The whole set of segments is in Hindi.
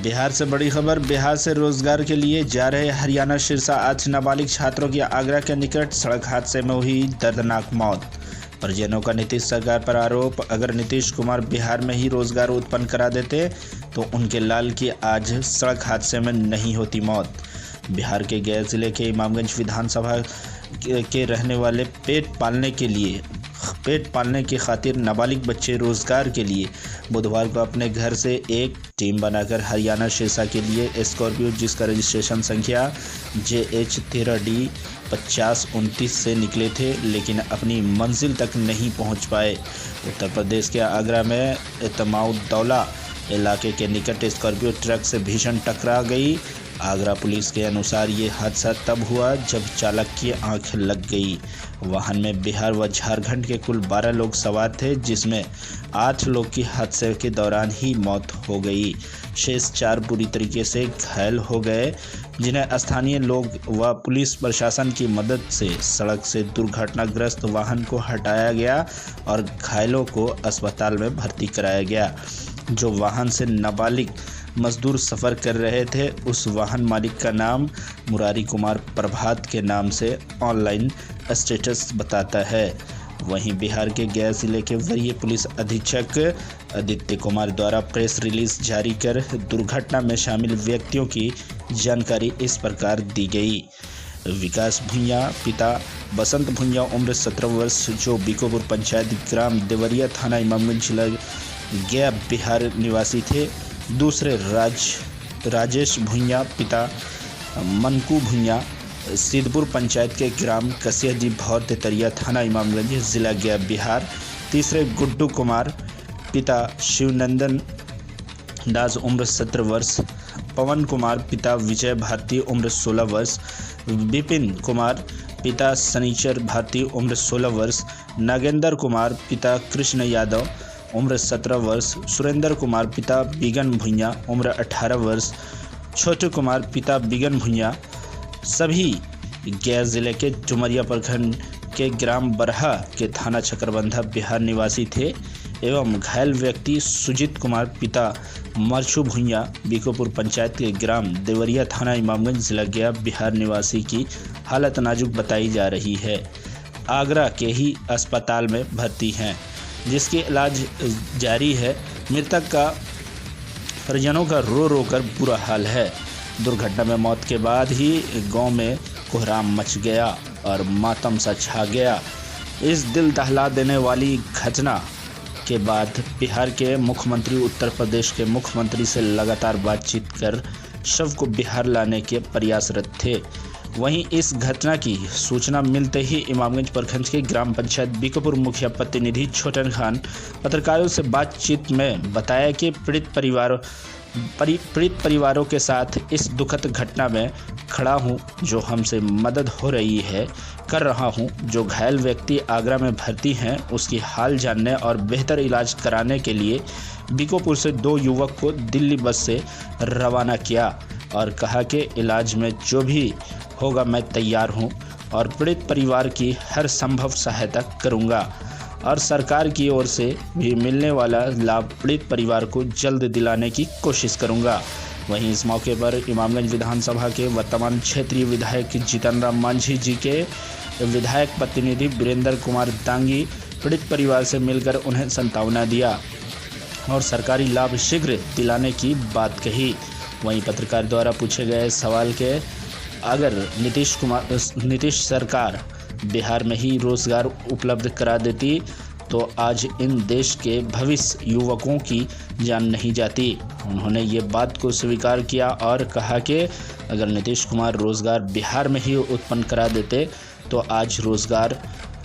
बिहार से बड़ी खबर। बिहार से रोजगार के लिए जा रहे हरियाणा सिरसा 8 नाबालिग छात्रों की आगरा के निकट सड़क हादसे में हुई दर्दनाक मौत। परिजनों का नीतीश सरकार पर आरोप, अगर नीतीश कुमार बिहार में ही रोजगार उत्पन्न करा देते तो उनके लाल की आज सड़क हादसे में नहीं होती मौत। बिहार के गया जिले के इमामगंज विधानसभा के रहने वाले पेट पालने की खातिर नाबालिग बच्चे रोजगार के लिए बुधवार को अपने घर से एक टीम बनाकर हरियाणा सिरसा के लिए स्कॉर्पियो, जिसका रजिस्ट्रेशन संख्या JH13D 5029 से निकले थे, लेकिन अपनी मंजिल तक नहीं पहुंच पाए। उत्तर प्रदेश के आगरा में इतमाउद्दौला इलाके के निकट स्कॉर्पियो ट्रक से भीषण टकरा गई। आगरा पुलिस के अनुसार ये हादसा तब हुआ जब चालक की आंख लग गई। वाहन में बिहार व झारखंड के कुल 12 लोग सवार थे, जिसमें 8 लोग की हादसे के दौरान ही मौत हो गई। शेष 4 बुरी तरीके से घायल हो गए, जिन्हें स्थानीय लोग व पुलिस प्रशासन की मदद से सड़क से दुर्घटनाग्रस्त वाहन को हटाया गया और घायलों को अस्पताल में भर्ती कराया गया। जो वाहन से नाबालिग मजदूर सफ़र कर रहे थे, उस वाहन मालिक का नाम मुरारी कुमार प्रभात के नाम से ऑनलाइन स्टेटस बताता है। वहीं बिहार के गया जिले के वरीय पुलिस अधीक्षक आदित्य कुमार द्वारा प्रेस रिलीज जारी कर दुर्घटना में शामिल व्यक्तियों की जानकारी इस प्रकार दी गई। विकास भुइयाँ पिता बसंत भुइयाँ उम्र 17 वर्ष, जो बीकोपुर पंचायत ग्राम देवरिया थाना इमामगंज जिला गया बिहार निवासी थे। दूसरे राजेश भुइयाँ पिता मनकू भुइयाँ सिद्धपुर पंचायत के ग्राम कसियाजी भौर तेतरिया थाना इमामगंज जिला गया बिहार। तीसरे गुड्डू कुमार पिता शिवनंदन दास उम्र 17 वर्ष। पवन कुमार पिता विजय भारती उम्र 16 वर्ष। विपिन कुमार पिता शनिचर भारती उम्र 16 वर्ष। नागेंद्र कुमार पिता कृष्ण यादव उम्र 17 वर्ष। सुरेंद्र कुमार पिता बिगन भुइयाँ उम्र 18 वर्ष। छोटू कुमार पिता बिगन भुइयाँ सभी गया जिले के डुमरिया प्रखंड के ग्राम बरहा के थाना चकरबंधा बिहार निवासी थे एवं घायल व्यक्ति सुजीत कुमार पिता मरछू भुइयाँ बीकोपुर पंचायत के ग्राम देवरिया थाना इमामगंज जिला गया बिहार निवासी की हालत नाजुक बताई जा रही है। आगरा के ही अस्पताल में भर्ती हैं, जिसकी इलाज जारी है। मृतक का परिजनों का रो रो कर बुरा हाल है। दुर्घटना में मौत के बाद ही गांव में कोहराम मच गया और मातम सा छा गया। इस दिल दहला देने वाली घटना के बाद बिहार के मुख्यमंत्री उत्तर प्रदेश के मुख्यमंत्री से लगातार बातचीत कर शव को बिहार लाने के प्रयासरत थे। वहीं इस घटना की सूचना मिलते ही इमामगंज प्रखंड के ग्राम पंचायत बीकोपुर मुखिया प्रतिनिधि छोटन खान पत्रकारों से बातचीत में बताया कि पीड़ित परिवारों के साथ इस दुखद घटना में खड़ा हूं। जो हमसे मदद हो रही है कर रहा हूं। जो घायल व्यक्ति आगरा में भर्ती हैं, उसकी हाल जानने और बेहतर इलाज कराने के लिए बीकोपुर से 2 युवक को दिल्ली बस से रवाना किया और कहा कि इलाज में जो भी होगा मैं तैयार हूं और पीड़ित परिवार की हर संभव सहायता करूंगा और सरकार की ओर से भी मिलने वाला लाभ पीड़ित परिवार को जल्द दिलाने की कोशिश करूंगा। वहीं इस मौके पर इमामगंज विधानसभा के वर्तमान क्षेत्रीय विधायक जीतन राम मांझी जी के विधायक प्रतिनिधि वीरेंद्र कुमार दांगी पीड़ित परिवार से मिलकर उन्हें सांत्वना दिया और सरकारी लाभ शीघ्र दिलाने की बात कही। वहीं पत्रकार द्वारा पूछे गए सवाल के अगर नीतीश सरकार बिहार में ही रोजगार उपलब्ध करा देती तो आज इन देश के भविष्य युवकों की जान नहीं जाती। उन्होंने ये बात को स्वीकार किया और कहा कि अगर नीतीश कुमार रोजगार बिहार में ही उत्पन्न करा देते तो आज रोजगार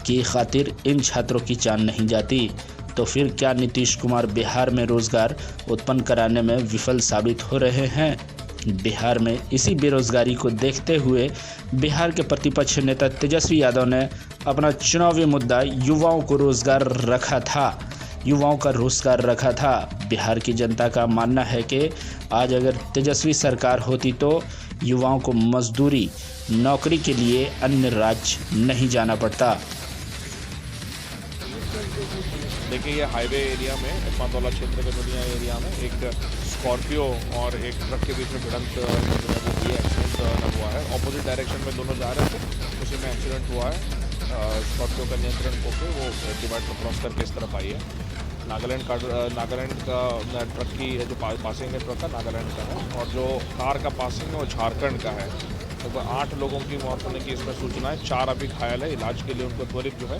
की खातिर इन छात्रों की जान नहीं जाती। तो फिर क्या नीतीश कुमार बिहार में रोजगार उत्पन्न कराने में विफल साबित हो रहे हैं? बिहार में इसी बेरोजगारी को देखते हुए बिहार के प्रतिपक्ष नेता तेजस्वी यादव ने अपना चुनावी मुद्दा युवाओं का रोजगार रखा था। बिहार की जनता का मानना है कि आज अगर तेजस्वी सरकार होती तो युवाओं को मजदूरी नौकरी के लिए अन्य राज्य नहीं जाना पड़ता। देखिए ये हाईवे एरिया में पांतौला क्षेत्र के दुनिया एरिया में एक स्कॉर्पियो और एक ट्रक के बीच में भिड़ंत हुई एक्सीडेंट हुआ है। ऑपोजिट डायरेक्शन में दोनों जा रहे थे, उसी में एक्सीडेंट हुआ है। स्कॉर्पियो का नियंत्रण होकर वो डिवाइड को क्रॉस करके इस तरफ आई है। नागालैंड का ट्रक की जो पासिंग है ट्रक का नागालैंड का है, और जो कार का पासिंग है वो झारखंड का है। लगभग 8 लोगों की मौत होने की इसमें सूचना है, 4 अभी घायल है। इलाज के लिए उनको त्वरित जो है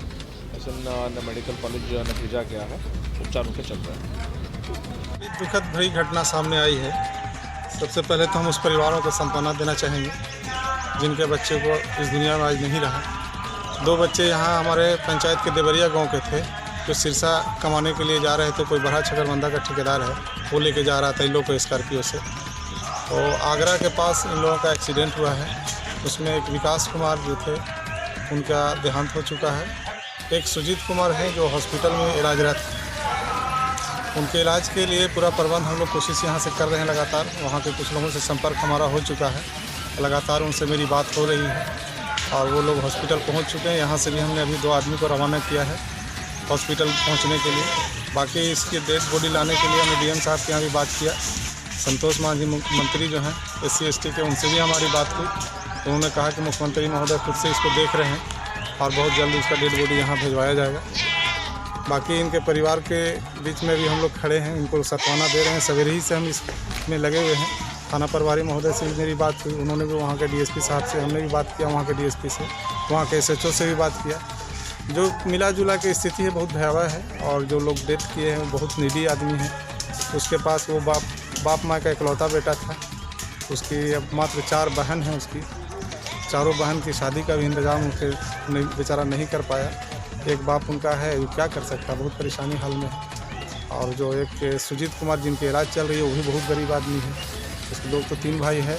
मेडिकल कॉलेज भेजा गया है, उपचार उनके चल रहे हैं। दुखद भरी घटना सामने आई है। सबसे पहले तो हम उस परिवारों को सांत्वना देना चाहेंगे जिनके बच्चे को इस दुनिया में आज नहीं रहा। 2 बच्चे यहाँ हमारे पंचायत के देवरिया गांव के थे, जो सिरसा कमाने के लिए जा रहे थे। कोई बड़ा छकरबंदा का ठेकेदार है, वो लेके जा रहा था इन लोग को स्कॉर्पियो से। तो आगरा के पास इन लोगों का एक्सीडेंट हुआ है। उसमें एक विकास कुमार जो थे उनका देहांत हो चुका है। एक सुजीत कुमार है जो हॉस्पिटल में इलाजरत है। उनके इलाज के लिए पूरा प्रबंध हम लोग कोशिश यहाँ से कर रहे हैं लगातार। वहाँ के कुछ लोगों से संपर्क हमारा हो चुका है, लगातार उनसे मेरी बात हो रही है और वो लोग हॉस्पिटल पहुँच चुके हैं। यहाँ से भी हमने अभी 2 आदमी को रवाना किया है हॉस्पिटल पहुँचने के लिए। बाकी इसकी डेड बॉडी लाने के लिए हमने डीएम साहब के यहाँ भी बात किया। संतोष मांझी मंत्री जो हैं SC/ST के, उनसे भी हमारी बात हुई। तो उन्होंने कहा कि मुख्यमंत्री महोदय खुद से इसको देख रहे हैं और बहुत जल्द उसका डेड बॉडी यहाँ भिजवाया जाएगा। बाकी इनके परिवार के बीच में भी हम लोग खड़े हैं, इनको सांत्वना दे रहे हैं। सवेरे ही से हम इसमें लगे हुए हैं। थाना प्रभारी महोदय से भी मेरी बात हुई, उन्होंने भी वहाँ के DSP साहब से, हमने भी बात किया वहाँ के DSP से, वहाँ के SHO से भी बात किया। जो मिला जुला के स्थिति है बहुत भयावह है, और जो लोग डेथ किए हैं वो बहुत नीडी आदमी हैं। उसके पास वो बाप माँ का इकलौता बेटा था। उसकी अब मात्र 4 बहन हैं। उसकी चारों बहन की शादी का भी इंतज़ाम उनके बेचारा नहीं कर पाया। एक बाप उनका है, वो क्या कर सकता, बहुत परेशानी हाल में है। और जो एक सुजीत कुमार जिनके इलाज चल रही है, वो भी बहुत गरीब आदमी है। उसके लोग तो 3 भाई है,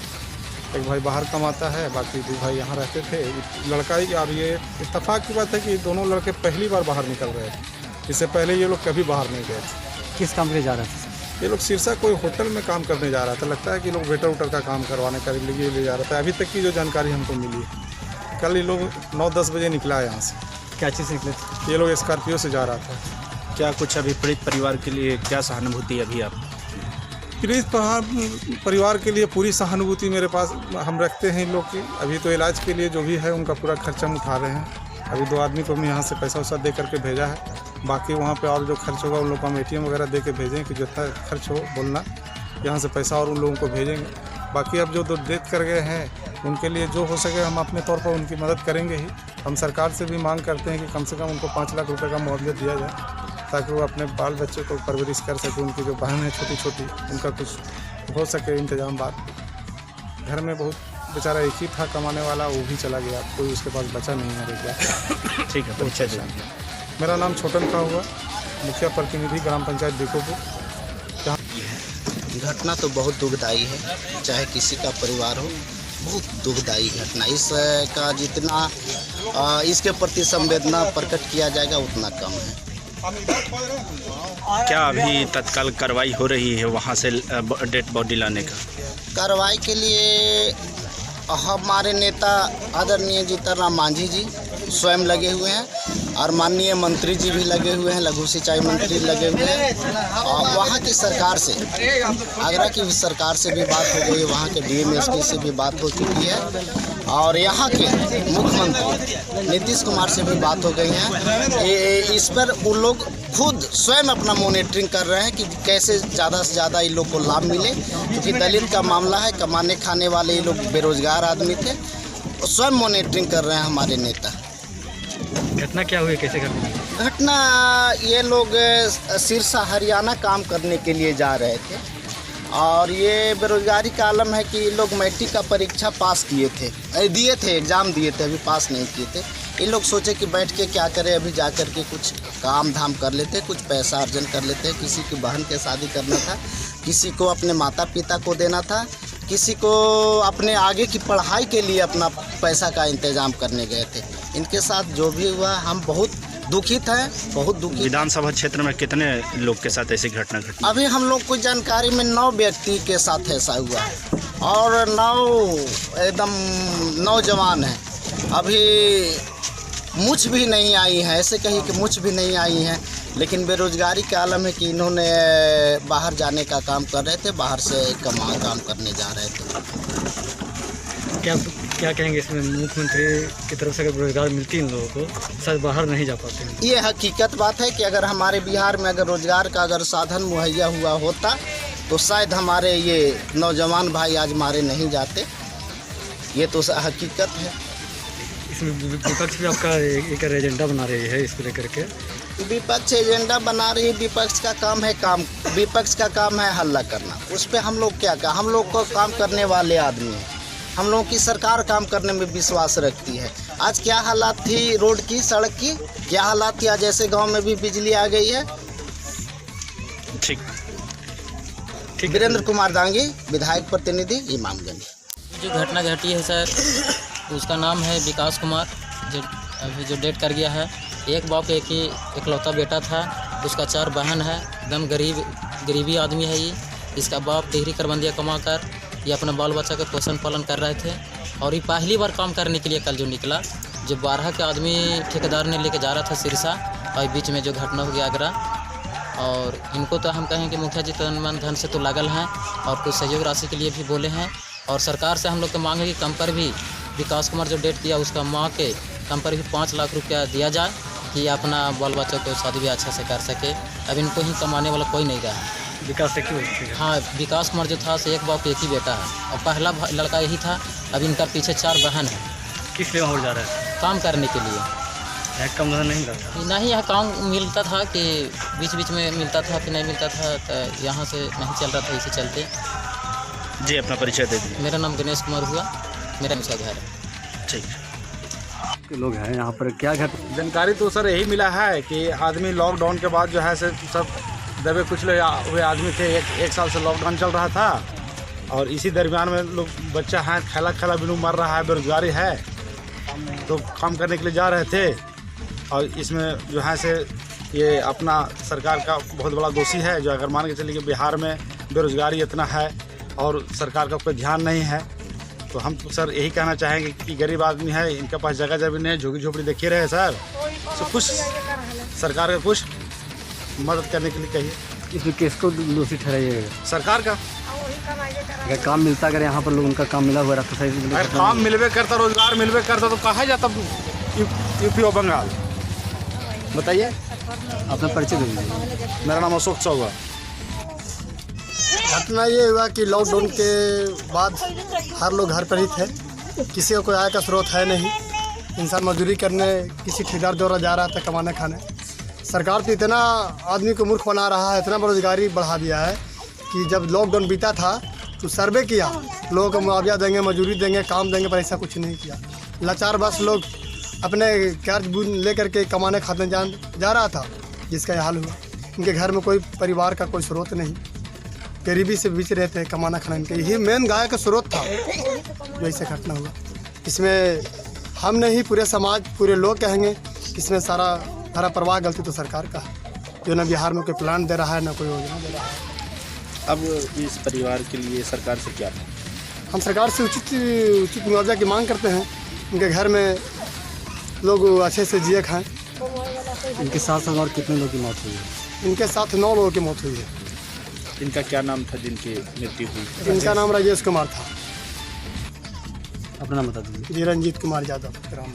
एक भाई बाहर कमाता है, बाकी 2 भाई यहाँ रहते थे। लड़का ही, और ये इत्तेफाक की बात है कि दोनों लड़के पहली बार बाहर निकल रहे थे। इससे पहले ये लोग कभी बाहर नहीं गए थे। किस काम के लिए जा रहे थे? ये लोग सिरसा कोई होटल में काम करने जा रहा था। लगता है कि लोग वेटर उटर का काम करवाने के लिए ले जा रहा था। अभी तक की जो जानकारी हमको मिली है, कल ये लोग 9-10 बजे निकला है यहाँ से। क्या चीज़ निकले? ये लोग स्कॉर्पियो से जा रहा था। क्या कुछ अभी पीड़ित परिवार के लिए क्या सहानुभूति अभी आप? पीड़ित परिवार के लिए पूरी सहानुभूति मेरे पास हम रखते हैं इन लोग की। अभी तो इलाज के लिए जो भी है उनका पूरा खर्चा हम उठा रहे हैं। अभी 2 आदमी को हमने यहाँ से पैसा वैसा दे करके भेजा है। बाकी वहाँ पे और जो खर्च होगा उन लोग को हम ATM वगैरह दे के भेजें कि जितना खर्च हो बोलना, यहाँ से पैसा और उन लोगों को भेजेंगे। बाकी अब जो डेथ कर गए हैं उनके लिए जो हो सके हम अपने तौर पर उनकी मदद करेंगे ही। हम सरकार से भी मांग करते हैं कि कम से कम उनको 5 लाख रुपए का मुआवजा दिया जाए, ताकि वो अपने बाल बच्चे को परवरिश कर सके। उनकी जो बहन है छोटी छोटी, उनका कुछ हो सके इंतजाम। बात घर में बहुत बेचारा एक ही था कमाने वाला, वो भी चला गया, कोई उसके पास बचा नहीं है बेटा। ठीक है, तो अच्छा जी। मेरा नाम छोटन का हुआ, मुखिया प्रतिनिधि ग्राम पंचायत बीकोपुर। घटना तो बहुत दुखदायी है, चाहे किसी का परिवार हो, बहुत दुखदायी घटना। इसका जितना इसके प्रति संवेदना प्रकट किया जाएगा उतना कम है। क्या अभी तत्काल कार्रवाई हो रही है वहाँ से डेड बॉडी लाने का? कार्रवाई के लिए हमारे नेता आदरणीय जीतनराम मांझी जी स्वयं लगे हुए हैं, और माननीय मंत्री जी भी लगे हुए हैं, लघु सिंचाई मंत्री लगे हुए हैं। और वहाँ की सरकार से, आगरा की सरकार से भी बात हो गई है, वहाँ के DMSP से भी बात हो चुकी है, और यहाँ के मुख्यमंत्री नीतीश कुमार से भी बात हो गई है। इस पर वो लोग खुद स्वयं अपना मॉनिटरिंग कर रहे हैं कि कैसे ज़्यादा से ज़्यादा इन लोग को लाभ मिले, क्योंकि दलित का मामला है, कमाने खाने वाले ये लोग बेरोजगार आदमी थे। स्वयं मॉनिटरिंग कर रहे हैं हमारे नेता। घटना क्या हुई, कैसे घटना? घटना, ये लोग सिरसा हरियाणा काम करने के लिए जा रहे थे, और ये बेरोजगारी का आलम है कि लोग मैट्रिक का परीक्षा पास दिए थे, एग्ज़ाम दिए थे, अभी पास नहीं किए थे। ये लोग सोचे कि बैठ के क्या करें, अभी जा कर के कुछ काम धाम कर लेते, कुछ पैसा अर्जन कर लेते। किसी की बहन के शादी करना था, किसी को अपने माता पिता को देना था, किसी को अपने आगे की पढ़ाई के लिए अपना पैसा का इंतजाम करने गए थे। इनके साथ जो भी हुआ, हम बहुत दुखित हैं, बहुत दुखित। विधानसभा क्षेत्र में कितने लोग के साथ ऐसी घटना घटी? अभी हम लोग को जानकारी में 9 व्यक्ति के साथ ऐसा हुआ है, और 9 एकदम नौजवान हैं। अभी मुझ भी नहीं आई हैं, ऐसे कहीं कि मुझ भी नहीं आई हैं। लेकिन बेरोजगारी का आलम है कि इन्होंने बाहर जाने का काम कर रहे थे, बाहर से काम करने जा रहे थे। क्या कहेंगे इसमें? मुख्यमंत्री की तरफ से अगर रोजगार मिलती इन लोगों को शायद बाहर नहीं जा पाते हैं। ये हकीकत बात है कि अगर हमारे बिहार में अगर रोजगार का अगर साधन मुहैया हुआ होता तो शायद हमारे ये नौजवान भाई आज मारे नहीं जाते। ये तो हकीकत है। इसमें विपक्ष भी आपका एक एजेंडा बना रही है इसको लेकर के। विपक्ष एजेंडा बना रही, विपक्ष का काम है विपक्ष का काम है हल्ला करना। उस पर हम लोग क्या का, हम लोग को काम करने वाले आदमी हैं। हम लोगों की सरकार काम करने में विश्वास रखती है। आज क्या हालात थी रोड की, सड़क की क्या हालात थी, आज ऐसे गांव में भी बिजली आ गई है। ठीक। वीरेंद्र कुमार दांगी, विधायक प्रतिनिधि इमामगंज। जो घटना घटी है सर, उसका नाम है विकास कुमार, जो डेथ कर गया है। एक बाप एक ही इकलौता बेटा था, उसका 4 बहन है। एकदम गरीबी आदमी है ये। इसका बाप डिग्री करबंदिया कमा कर ये अपने बाल बच्चा का पोषण पालन कर रहे थे। और ये पहली बार काम करने के लिए कल जो निकला, जो 12 के आदमी ठेकेदार ने लेके जा रहा था सिरसा, और बीच में जो घटना हो गया आगरा। और इनको तो हम कहें कि मुखिया जी तन मन धन से तो लागल हैं और कुछ सहयोग राशि के लिए भी बोले हैं। और सरकार से हम लोग की मांग है कि कम पर भी विकास कुमार जो डेथ किया उसका माँ के कम पर भी 5 लाख रुपया दिया जाए कि अपना बाल बच्चों को शादी भी अच्छा से कर सके। अब इनको ही कमाने वाला कोई नहीं रहा। विकास हाँ, विकास कुमार जो था से एक बाप एक ही बेटा है और पहला लड़का यही था। अब इनका पीछे 4 बहन है। किस लिए वहाँ जा रहा है? काम करने के लिए। यहाँ काम धंधा नहीं मिलता? नहीं, यहाँ काम मिलता था कि बीच बीच में मिलता था, फिर नहीं मिलता था तो यहाँ से नहीं चल रहा था, इसी चलते। जी, अपना परिचय दे दीजिए। मेरा नाम गणेश कुमार हुआ, मेरा घर है। ठीक। लोग हैं यहाँ पर, क्या जानकारी तो सर यही मिला है कि आदमी लॉकडाउन के बाद जो है से सब दबे कुचले हुए आदमी थे। एक साल से लॉकडाउन चल रहा था और इसी दरमियान में लोग बच्चा है खेला बिनू मर रहा है, बेरोजगारी है, तो काम करने के लिए जा रहे थे। और इसमें जो है से ये अपना सरकार का बहुत बड़ा दोषी है। जो अगर मान के चलिए कि बिहार में बेरोजगारी इतना है और सरकार का कोई ध्यान नहीं है, तो हम तो सर यही कहना चाहेंगे कि गरीब आदमी है, इनके पास जगह जमीन है, झोगी झोपड़ी देखिए रहे सर, तो कुछ सरकार का कुछ मदद करने के लिए कहिए। इसमें किसको दोषी ठहराइएगा? सरकार का। अगर काम मिलता, अगर यहाँ पर लोगों का काम मिला हुआ रहता सही, अगर काम मिलवे करता, रोजगार मिलवे करता तो कहा जाता यूपी और बंगाल। बताइए। अपना परिचय दे दीजिए। मेरा नाम अशोक चौगा। घटना ये हुआ कि लॉकडाउन के बाद हर लोग घर पर ही थे, किसी को कोई आय का स्रोत है नहीं। इंसान मजदूरी करने किसी ठेकेदार द्वारा जा रहा था कमाने खाने। सरकार तो इतना आदमी को मूर्ख बना रहा है, इतना बेरोजगारी बढ़ा दिया है कि जब लॉकडाउन बीता था तो सर्वे किया, लोगों को मुआवजा देंगे, मजदूरी देंगे, काम देंगे, पर ऐसा कुछ नहीं किया। लाचार बस लोग अपने कर्ज बूझ लेकर के कमाने खाने जा रहा था, जिसका यह हाल हुआ। इनके घर में कोई परिवार का कोई स्रोत नहीं, गरीबी से बीच रहे थे, कमाना खाना इनके यही मेन गाय का स्रोत था। जो ऐसे घटना हुआ, इसमें हम नहीं पूरे समाज, पूरे लोग कहेंगे इसमें सारा हरा प्रवाह गलती तो सरकार का है, जो ना बिहार में कोई प्लान दे रहा है, ना कोई योजना दे रहा है। अब इस परिवार के लिए सरकार से क्या? हम सरकार से उचित मुआवजा की मांग करते हैं। उनके घर में लोग अच्छे से जिए खाएँ। इनके साथ और कितने लोगों की मौत हुई है? इनके साथ 9 लोगों की मौत हुई है। इनका क्या नाम था जिनकी मृत्यु हुई? इनका नाम राजेश कुमार था। अपना नाम बता दीजिए। जी, रंजीत कुमार यादव, ग्राम।